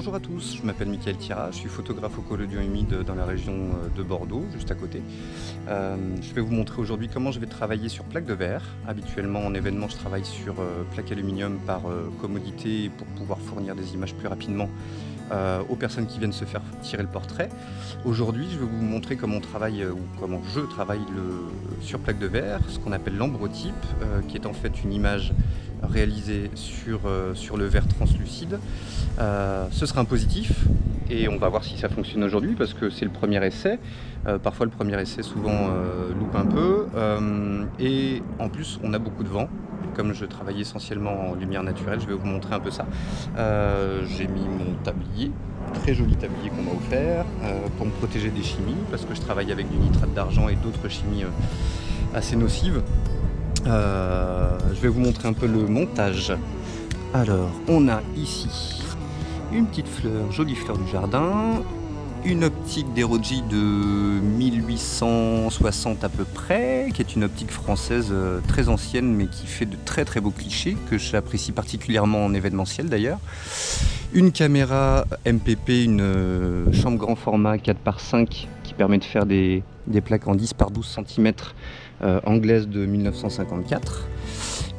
Bonjour à tous, je m'appelle Mickaël Thira, je suis photographe au collodion humide dans la région de Bordeaux, juste à côté. Je vais vous montrer aujourd'hui comment je vais travailler sur plaque de verre. Habituellement en événement je travaille sur plaque aluminium par commodité pour pouvoir fournir des images plus rapidement aux personnes qui viennent se faire tirer le portrait. Aujourd'hui je vais vous montrer comment on travaille ou comment je travaille sur plaque de verre, ce qu'on appelle l'ambrotype, qui est en fait une image réalisée sur le verre translucide. Ce sera un positif et on va voir si ça fonctionne aujourd'hui parce que c'est le premier essai. Parfois le premier essai souvent loupe un peu et en plus on a beaucoup de vent. Comme je travaille essentiellement en lumière naturelle, je vais vous montrer un peu ça. J'ai mis mon tablier, très joli tablier qu'on m'a offert pour me protéger des chimies parce que je travaille avec du nitrate d'argent et d'autres chimies assez nocives. Je vais vous montrer un peu le montage. Alors, on a ici une petite fleur, jolie fleur du jardin, une optique d'Eroji de 1860 à peu près, qui est une optique française très ancienne mais qui fait de très très beaux clichés, que j'apprécie particulièrement en événementiel d'ailleurs. Une caméra MPP, une chambre grand format 4x5 qui permet de faire des plaques en 10 par 12 cm anglaise de 1954.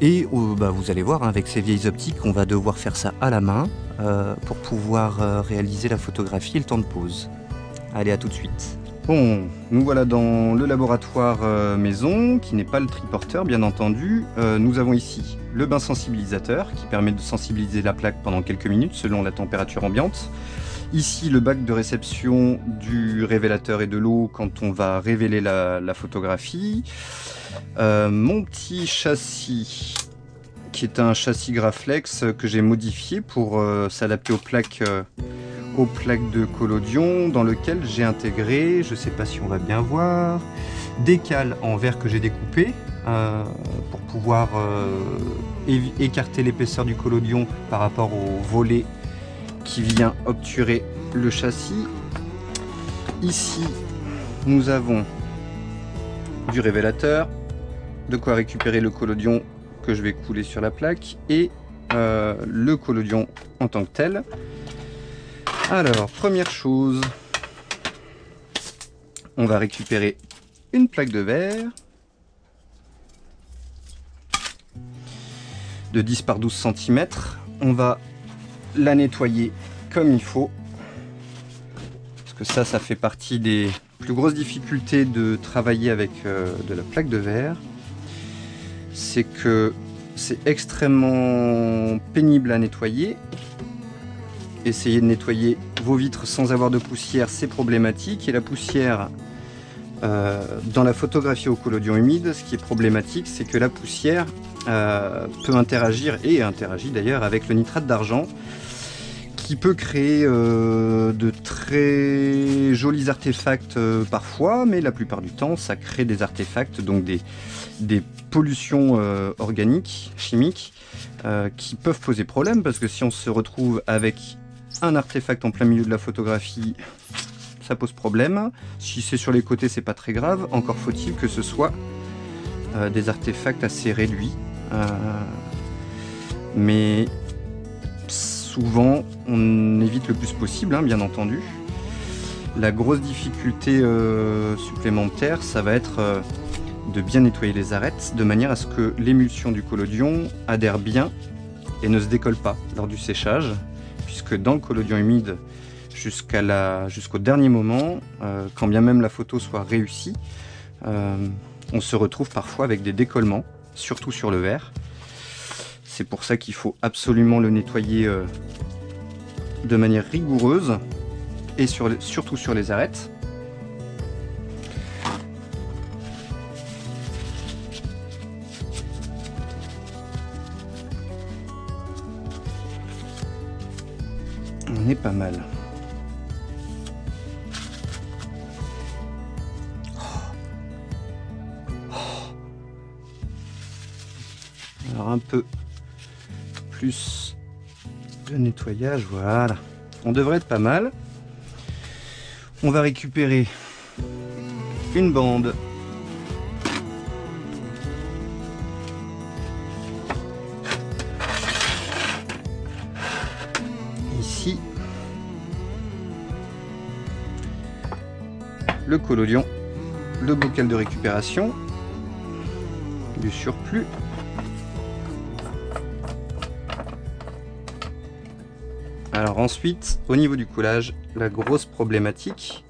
Et vous allez voir, hein, avec ces vieilles optiques, on va devoir faire ça à la main pour pouvoir réaliser la photographie et le temps de pause. Allez, à tout de suite. Bon, nous voilà dans le laboratoire maison, qui n'est pas le triporteur bien entendu. Nous avons ici le bain sensibilisateur qui permet de sensibiliser la plaque pendant quelques minutes selon la température ambiante. Ici le bac de réception du révélateur et de l'eau quand on va révéler la photographie. Mon petit châssis qui est un châssis Graflex que j'ai modifié pour s'adapter aux plaques de collodion, dans lequel j'ai intégré, je ne sais pas si on va bien voir, des cales en verre que j'ai découpées pour pouvoir écarter l'épaisseur du collodion par rapport au volet qui vient obturer le châssis. Ici nous avons du révélateur, de quoi récupérer le collodion que je vais couler sur la plaque et le collodion en tant que tel. Alors, première chose, on va récupérer une plaque de verre de 10 par 12 cm. On va la nettoyer comme il faut, parce que ça fait partie des plus grosses difficultés de travailler avec de la plaque de verre. C'est que c'est extrêmement pénible à nettoyer. Essayer de nettoyer vos vitres sans avoir de poussière, c'est problématique. Et la poussière, dans la photographie au collodion humide, ce qui est problématique, c'est que la poussière peut interagir, et interagit d'ailleurs, avec le nitrate d'argent, qui peut créer de très jolis artefacts parfois, mais la plupart du temps, ça crée des artefacts, donc des pollutions organiques, chimiques, qui peuvent poser problème, parce que si on se retrouve avec un artefact en plein milieu de la photographie, ça pose problème. Si c'est sur les côtés, c'est pas très grave, encore faut-il que ce soit des artefacts assez réduits. Mais souvent, on évite le plus possible, hein, bien entendu. La grosse difficulté supplémentaire, ça va être de bien nettoyer les arêtes, de manière à ce que l'émulsion du collodion adhère bien et ne se décolle pas lors du séchage, puisque dans le collodion humide, jusqu'au dernier moment, quand bien même la photo soit réussie, on se retrouve parfois avec des décollements, surtout sur le verre. C'est pour ça qu'il faut absolument le nettoyer de manière rigoureuse et surtout sur les arêtes. On est pas mal. Alors un peu plus de nettoyage, voilà. On devrait être pas mal. On va récupérer une bande ici le collodion, le bocal de récupération, du surplus. Alors ensuite, au niveau du collage, la grosse problématique,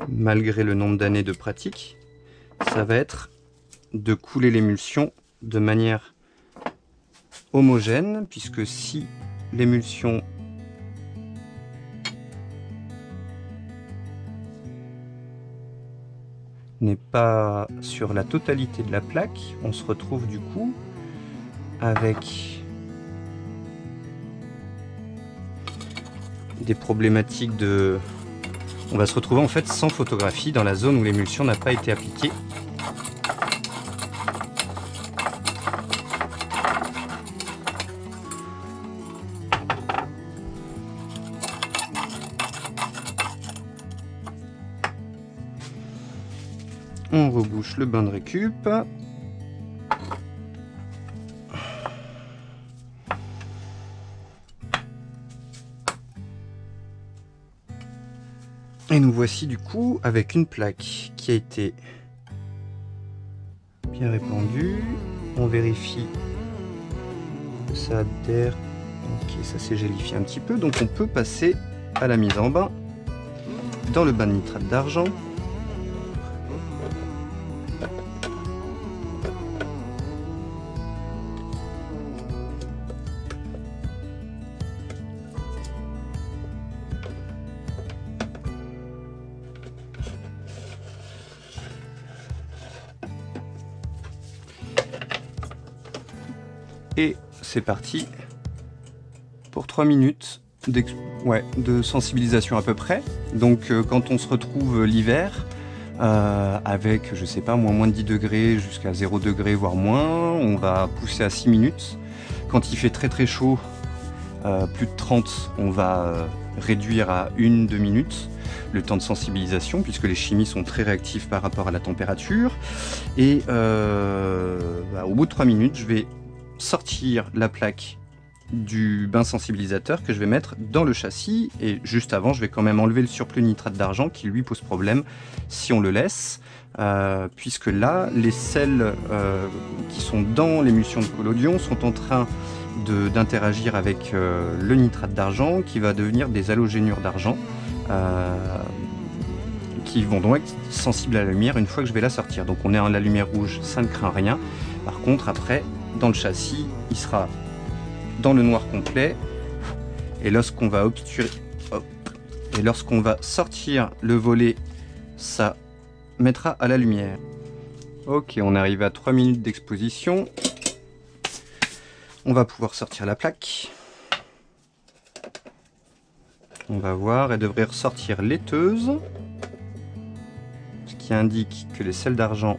malgré le nombre d'années de pratique, ça va être de couler l'émulsion de manière homogène, puisque si l'émulsion n'est pas sur la totalité de la plaque, on se retrouve du coup avec des problématiques de... On va se retrouver en fait sans photographie dans la zone où l'émulsion n'a pas été appliquée. On rebouche le bain de récup. Et nous voici du coup avec une plaque qui a été bien répandue. On vérifie que ça adhère. Ok, ça s'est gélifié un petit peu. Donc on peut passer à la mise en bain dans le bain de nitrate d'argent. Et c'est parti pour 3 minutes de sensibilisation à peu près. Donc quand on se retrouve l'hiver avec, je sais pas, moins de 10 degrés jusqu'à 0 degré voire moins, on va pousser à 6 minutes. Quand il fait très chaud, plus de 30, on va réduire à 1-2 minutes le temps de sensibilisation, puisque les chimies sont très réactives par rapport à la température. Et au bout de 3 minutes, je vais sortir la plaque du bain sensibilisateur que je vais mettre dans le châssis, et juste avant je vais quand même enlever le surplus nitrate d'argent qui lui pose problème si on le laisse, puisque là les sels qui sont dans l'émulsion de collodion sont en train d'interagir avec le nitrate d'argent qui va devenir des halogénures d'argent qui vont donc être sensibles à la lumière une fois que je vais la sortir. Donc on est en la lumière rouge, ça ne craint rien. Par contre après dans le châssis il sera dans le noir complet, et lorsqu'on va obturer et lorsqu'on va sortir le volet, ça mettra à la lumière. Ok, on arrive à 3 minutes d'exposition. On va pouvoir sortir la plaque. On va voir, elle devrait ressortir laiteuse, ce qui indique que les sels d'argent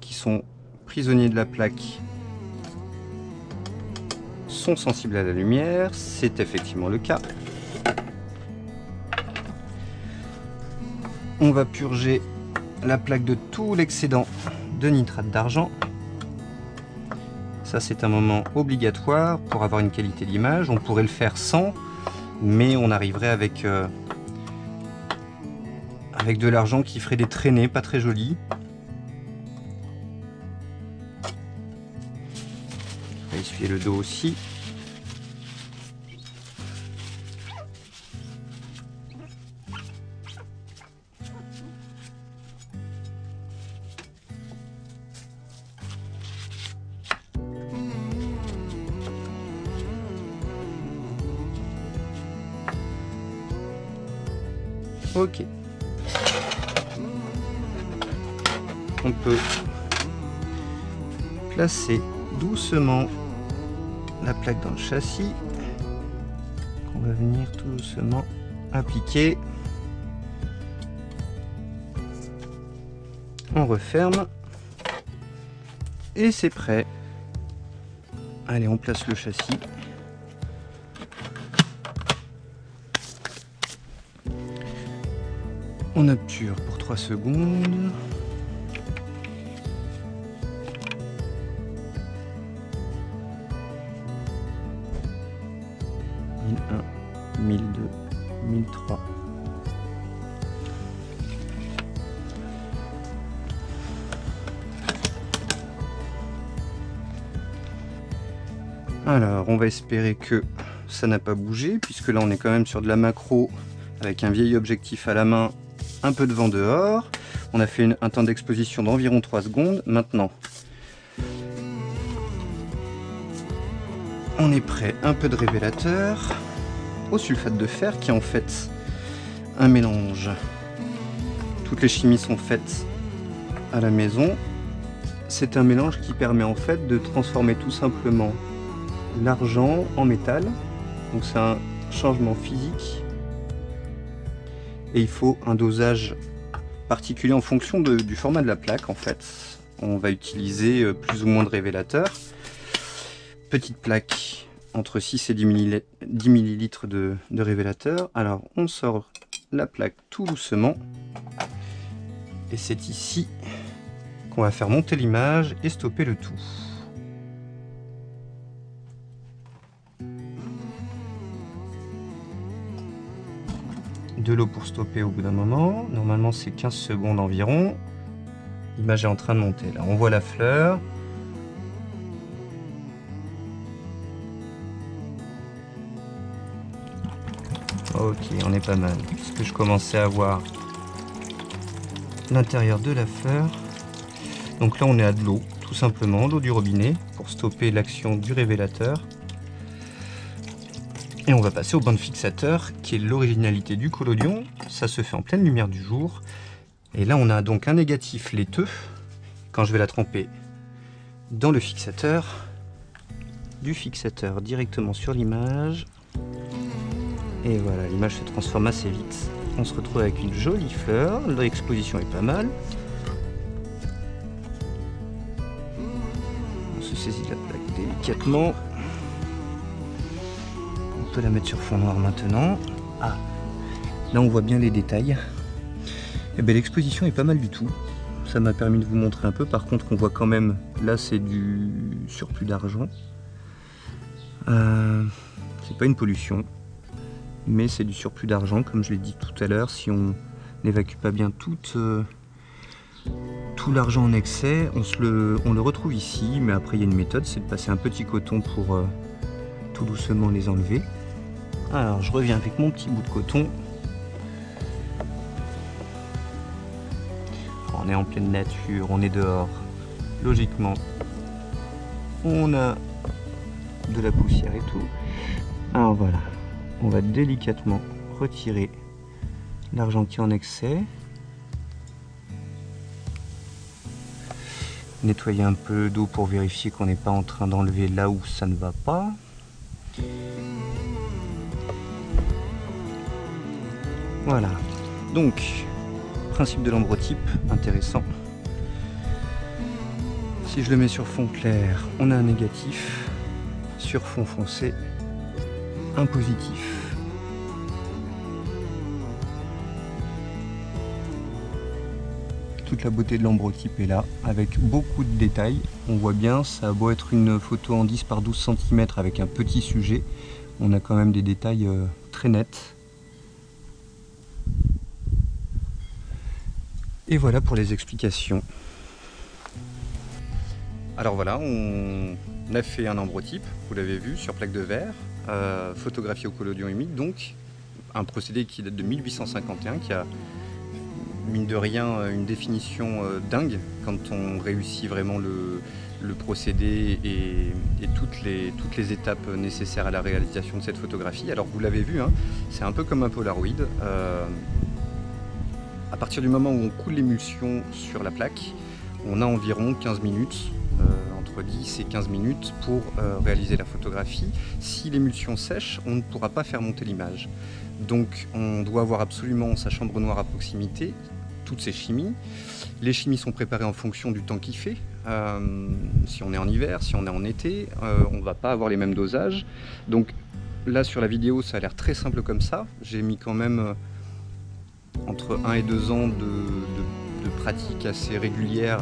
qui sont prisonniers de la plaque sont sensibles à la lumière. C'est effectivement le cas. On va purger la plaque de tout l'excédent de nitrate d'argent. Ça c'est un moment obligatoire pour avoir une qualité d'image. On pourrait le faire sans, mais on arriverait avec de l'argent qui ferait des traînées pas très jolies. On va essuyer le dos aussi. Ok. On peut placer doucement la plaque dans le châssis qu'on va venir tout doucement appliquer. On referme et c'est prêt. Allez, on place le châssis. On obture pour 3 secondes. « 1001, 1002, 1003. Alors, on va espérer que ça n'a pas bougé, puisque là on est quand même sur de la macro avec un vieil objectif à la main, un peu de vent dehors. On a fait un temps d'exposition d'environ 3 secondes. Maintenant, on est prêt. Un peu de révélateur au sulfate de fer qui est en fait un mélange. Toutes les chimies sont faites à la maison. C'est un mélange qui permet en fait de transformer tout simplement l'argent en métal. Donc c'est un changement physique et il faut un dosage particulier en fonction du format de la plaque. En fait, on va utiliser plus ou moins de révélateur. Petite plaque entre 6 et 10 ml de révélateur. Alors on sort la plaque tout doucement et c'est ici qu'on va faire monter l'image et stopper le tout. De l'eau pour stopper au bout d'un moment. Normalement c'est 15 secondes environ. L'image est en train de monter. Là on voit la fleur. Ok, on est pas mal. Puisque je commençais à voir l'intérieur de la fleur. Donc là on est à de l'eau, tout simplement, l'eau du robinet, pour stopper l'action du révélateur. Et on va passer au banc de fixateur, qui est l'originalité du collodion. Ça se fait en pleine lumière du jour. Et là, on a donc un négatif laiteux. Quand je vais la tremper dans le fixateur, du fixateur directement sur l'image. Et voilà, l'image se transforme assez vite. On se retrouve avec une jolie fleur. L'exposition est pas mal. On se saisit de la plaque délicatement. On peut la mettre sur fond noir maintenant. Ah, là on voit bien les détails. Et bien l'exposition est pas mal du tout. Ça m'a permis de vous montrer un peu. Par contre, on voit quand même, là c'est du surplus d'argent. C'est pas une pollution, mais c'est du surplus d'argent, comme je l'ai dit tout à l'heure. Si on n'évacue pas bien tout l'argent en excès, on le retrouve ici. Mais après, il y a une méthode, c'est de passer un petit coton pour tout doucement les enlever. Alors je reviens avec mon petit bout de coton. On est en pleine nature, on est dehors. Logiquement, on a de la poussière et tout. Alors voilà, on va délicatement retirer l'argent qui est en excès. Nettoyer un peu d'eau pour vérifier qu'on n'est pas en train d'enlever là où ça ne va pas. Voilà, donc principe de l'ambrotype, intéressant. Si je le mets sur fond clair, on a un négatif, sur fond foncé, un positif. Toute la beauté de l'ambrotype est là, avec beaucoup de détails. On voit bien, ça a beau être une photo en 10 par 12 cm avec un petit sujet, on a quand même des détails très nets. Et voilà pour les explications. Alors voilà, on a fait un ambrotype, vous l'avez vu, sur plaque de verre, photographié au collodion humide, donc un procédé qui date de 1851, qui a, mine de rien, une définition dingue quand on réussit vraiment le procédé et toutes les étapes nécessaires à la réalisation de cette photographie. Alors vous l'avez vu, hein, c'est un peu comme un Polaroid. À partir du moment où on coule l'émulsion sur la plaque, on a environ 15 minutes, entre 10 et 15 minutes pour réaliser la photographie. Si l'émulsion sèche, on ne pourra pas faire monter l'image. Donc on doit avoir absolument sa chambre noire à proximité, toutes ces chimies. Les chimies sont préparées en fonction du temps qu'il fait. Si on est en hiver, si on est en été, on ne va pas avoir les mêmes dosages. Donc là sur la vidéo, ça a l'air très simple comme ça. J'ai mis quand même entre 1 et 2 ans de pratique assez régulière,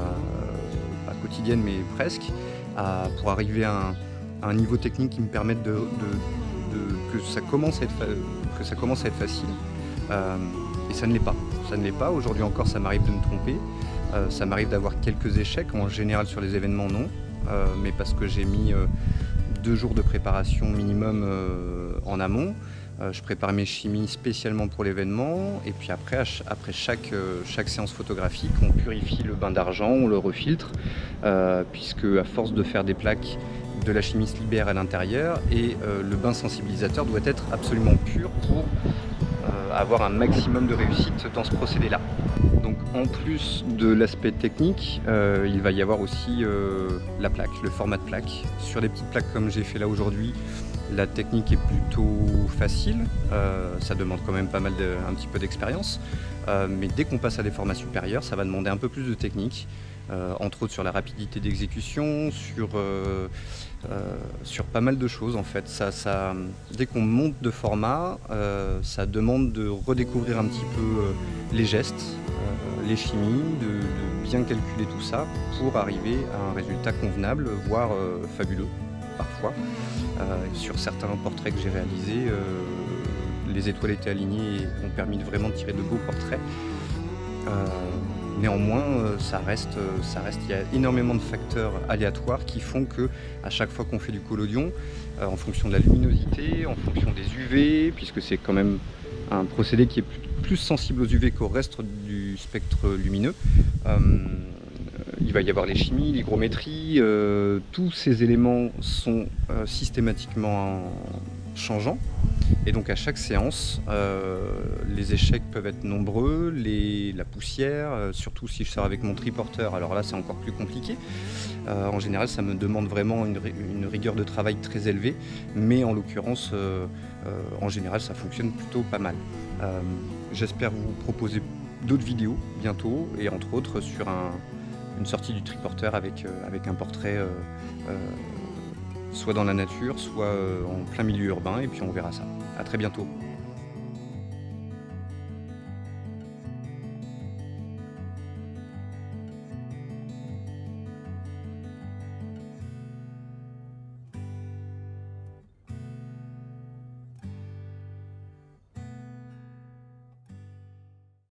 pas quotidienne mais presque, pour arriver à un niveau technique qui me permette que ça commence à être facile. Et ça ne l'est pas. Ça ne l'est pas. Aujourd'hui encore, ça m'arrive de me tromper. Ça m'arrive d'avoir quelques échecs. En général, sur les événements, non. Mais parce que j'ai mis 2 jours de préparation minimum en amont. Je prépare mes chimies spécialement pour l'événement. Et puis après chaque séance photographique, on purifie le bain d'argent, on le refiltre. Puisque à force de faire des plaques, de la chimie se libère à l'intérieur. Et le bain sensibilisateur doit être absolument pur pour avoir un maximum de réussite dans ce procédé-là. Donc en plus de l'aspect technique, il va y avoir aussi la plaque, le format de plaque. Sur des petites plaques comme j'ai fait là aujourd'hui, la technique est plutôt facile, ça demande quand même un petit peu d'expérience, mais dès qu'on passe à des formats supérieurs, ça va demander un peu plus de technique, entre autres sur la rapidité d'exécution, sur pas mal de choses en fait. Dès qu'on monte de format, ça demande de redécouvrir un petit peu les gestes, les chimies, de bien calculer tout ça pour arriver à un résultat convenable, voire fabuleux parfois. Sur certains portraits que j'ai réalisés, les étoiles étaient alignées et ont permis de vraiment tirer de beaux portraits. Néanmoins, il y a énormément de facteurs aléatoires qui font que à chaque fois qu'on fait du collodion, en fonction de la luminosité, en fonction des UV, puisque c'est quand même un procédé qui est plus sensible aux UV qu'au reste du spectre lumineux, il va y avoir les chimies, l'hygrométrie, tous ces éléments sont systématiquement changeants. Et donc à chaque séance, les échecs peuvent être nombreux, la poussière, surtout si je sors avec mon triporteur, alors là c'est encore plus compliqué. En général ça me demande vraiment une rigueur de travail très élevée, mais en l'occurrence, en général ça fonctionne plutôt pas mal. J'espère vous proposer d'autres vidéos bientôt, et entre autres sur une sortie du triporteur avec un portrait soit dans la nature, soit en plein milieu urbain, et puis on verra ça. À très bientôt.